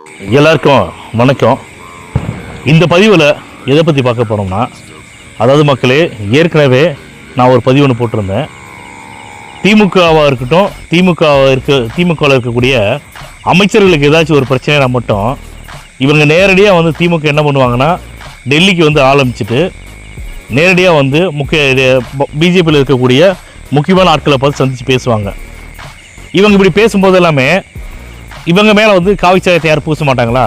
எல்லாருக்கும் வணக்கம். இந்த பதிவில் எதை பற்றி பார்க்க போகிறோம்னா, அதாவது மக்களே, ஏற்கனவே நான் ஒரு பதிவு ஒன்று போட்டிருந்தேன். திமுகவாக இருக்கட்டும், திமுகவில் இருக்கக்கூடிய அமைச்சர்களுக்கு ஏதாச்சும் ஒரு பிரச்சனைனா மட்டும் இவங்க நேரடியாக வந்து திமுக என்ன பண்ணுவாங்கன்னா, டெல்லிக்கு வந்து ஆரம்பிச்சுட்டு நேரடியாக வந்து பிஜேபியில் இருக்கக்கூடிய முக்கியமான ஆட்களை பார்த்து சந்தித்து பேசுவாங்க. இவங்க இப்படி பேசும்போது எல்லாமே இவங்க மேலே வந்து காவிச்சாயத்தை யாரும் பூச மாட்டாங்களா?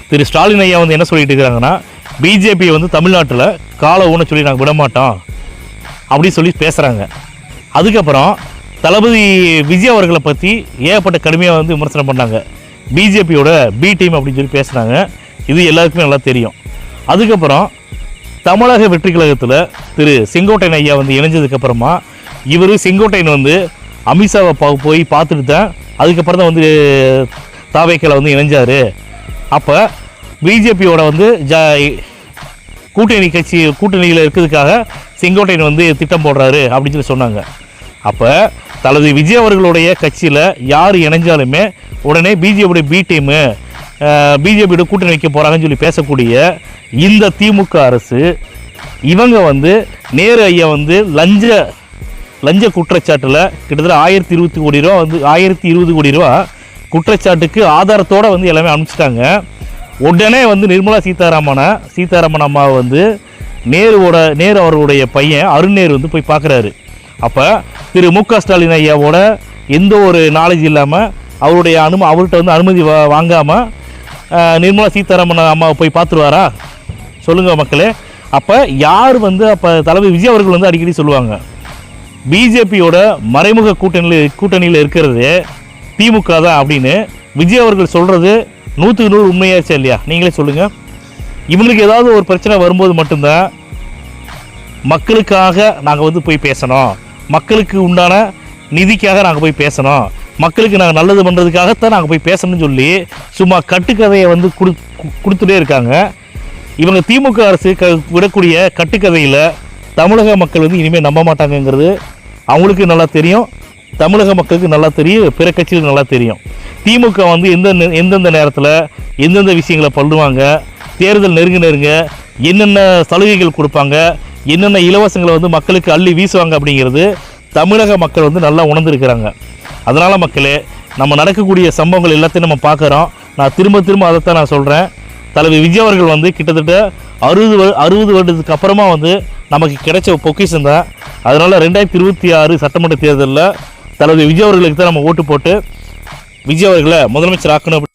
திரு ஸ்டாலின் ஐயா வந்து என்ன சொல்லிட்டு இருக்கிறாங்கன்னா, பிஜேபி வந்து தமிழ்நாட்டில் காலை ஊன சொல்லி நாங்கள் விட மாட்டோம் அப்படின்னு சொல்லி பேசுகிறாங்க. அதுக்கப்புறம் தளபதி விஜய் அவர்களை பற்றி ஏகப்பட்ட கடுமையாக வந்து விமர்சனம் பண்ணாங்க. பிஜேபியோட பி டீம் அப்படின்னு சொல்லி பேசுகிறாங்க. இது எல்லாருக்குமே நல்லா தெரியும். அதுக்கப்புறம் தமிழக வெற்றி கழகத்தில் திரு செங்கோட்டையன் ஐயா வந்து இணைஞ்சதுக்கப்புறமா இவர் செங்கோட்டையன் வந்து அமித்ஷாவை போய் பார்த்துட்டு தான் அதுக்கப்புறம் தான் வந்து தாவேக்கையில் வந்து இணைஞ்சார். அப்போ பிஜேபியோட வந்து கூட்டணியில் இருக்கிறதுக்காக செங்கோட்டையன் வந்து திட்டம் போடுறாரு அப்படின்னு சொல்லி சொன்னாங்க. அப்போ தளபதி விஜய் அவர்களுடைய கட்சியில் யார் இணைஞ்சாலுமே உடனே பிஜேபியோட பி டீமு பிஜேபியோட கூட்டணி வைக்க போகிறாங்கன்னு சொல்லி பேசக்கூடிய இந்த திமுக அரசு இவங்க வந்து நேரு ஐயா வந்து லஞ்ச குற்றச்சாட்டில் கிட்டத்தட்ட 1020 கோடி ரூபா வந்து 1020 கோடி ரூபா குற்றச்சாட்டுக்கு ஆதாரத்தோடு வந்து எல்லாமே அனுப்பிச்சிட்டாங்க. உடனே வந்து நிர்மலா சீதாராமன் அம்மாவை வந்து நேரு அவர்களுடைய பையன் அருண் நேரு வந்து போய் பார்க்குறாரு. அப்போ திரு மு.க. ஸ்டாலின் ஐயாவோட எந்த ஒரு நாலேஜ் இல்லாமல் அவர்கிட்ட வந்து அனுமதி வாங்காமல் நிர்மலா சீதாராமன் அம்மாவை போய் பார்த்துருவாரா? சொல்லுங்கள் மக்களே. அப்போ யார் வந்து அப்போ தளபதி விஜய் அவர்கள் வந்து அடிக்கடி சொல்லுவாங்க, பிஜேபியோட மறைமுக கூட்டணியில் இருக்கிறது திமுக தான் அப்படின்னு விஜய் அவர்கள் சொல்கிறது 100க்கு 100 உண்மையாச்சா இல்லையா? நீங்களே சொல்லுங்கள். இவங்களுக்கு ஏதாவது ஒரு பிரச்சனை வரும்போது மட்டும்தான் மக்களுக்காக நாங்கள் வந்து போய் பேசணும், மக்களுக்கு உண்டான நிதிக்காக நாங்கள் போய் பேசணும், மக்களுக்கு நாங்கள் நல்லது பண்ணுறதுக்காகத்தான் நாங்கள் போய் பேசணும்னு சொல்லி சும்மா கட்டுக்கதையை வந்து கொடுத்துட்டே இருக்காங்க. இவங்க திமுக அரசு விடக்கூடிய கட்டுக்கதையில் தமிழக மக்கள் வந்து இனிமேல் நம்ப மாட்டாங்கங்கிறது அவங்களுக்கு நல்லா தெரியும், தமிழக மக்களுக்கு நல்லா தெரியும், பிற கட்சிகளுக்கு நல்லா தெரியும். திமுக வந்து எந்தெந்த நேரத்தில் எந்தெந்த விஷயங்களை பண்ணுவாங்க, தேர்தல் நெருங்க என்னென்ன சலுகைகள் கொடுப்பாங்க, என்னென்ன இலவசங்களை வந்து மக்களுக்கு அள்ளி வீசுவாங்க அப்படிங்கிறது தமிழக மக்கள் வந்து நல்லா உணர்ந்துருக்கிறாங்க. அதனால் மக்களே, நம்ம நடக்கக்கூடிய சம்பவங்கள் எல்லாத்தையும் நம்ம பார்க்குறோம். நான் திரும்ப அதைத்தான் நான் சொல்கிறேன். தலைவர் விஜய் அவர்கள் வந்து கிட்டத்தட்ட 60 வருடத்துக்கு அப்புறமா வந்து நமக்கு கிடைச்ச பொக்கிஷன் தான். அதனால் 2026 சட்டமன்ற தேர்தலில் தலைவர் விஜய் அவர்களுக்கு தான் நம்ம ஓட்டு போட்டு விஜய் அவர்களை முதலமைச்சர் ஆக்கணும்.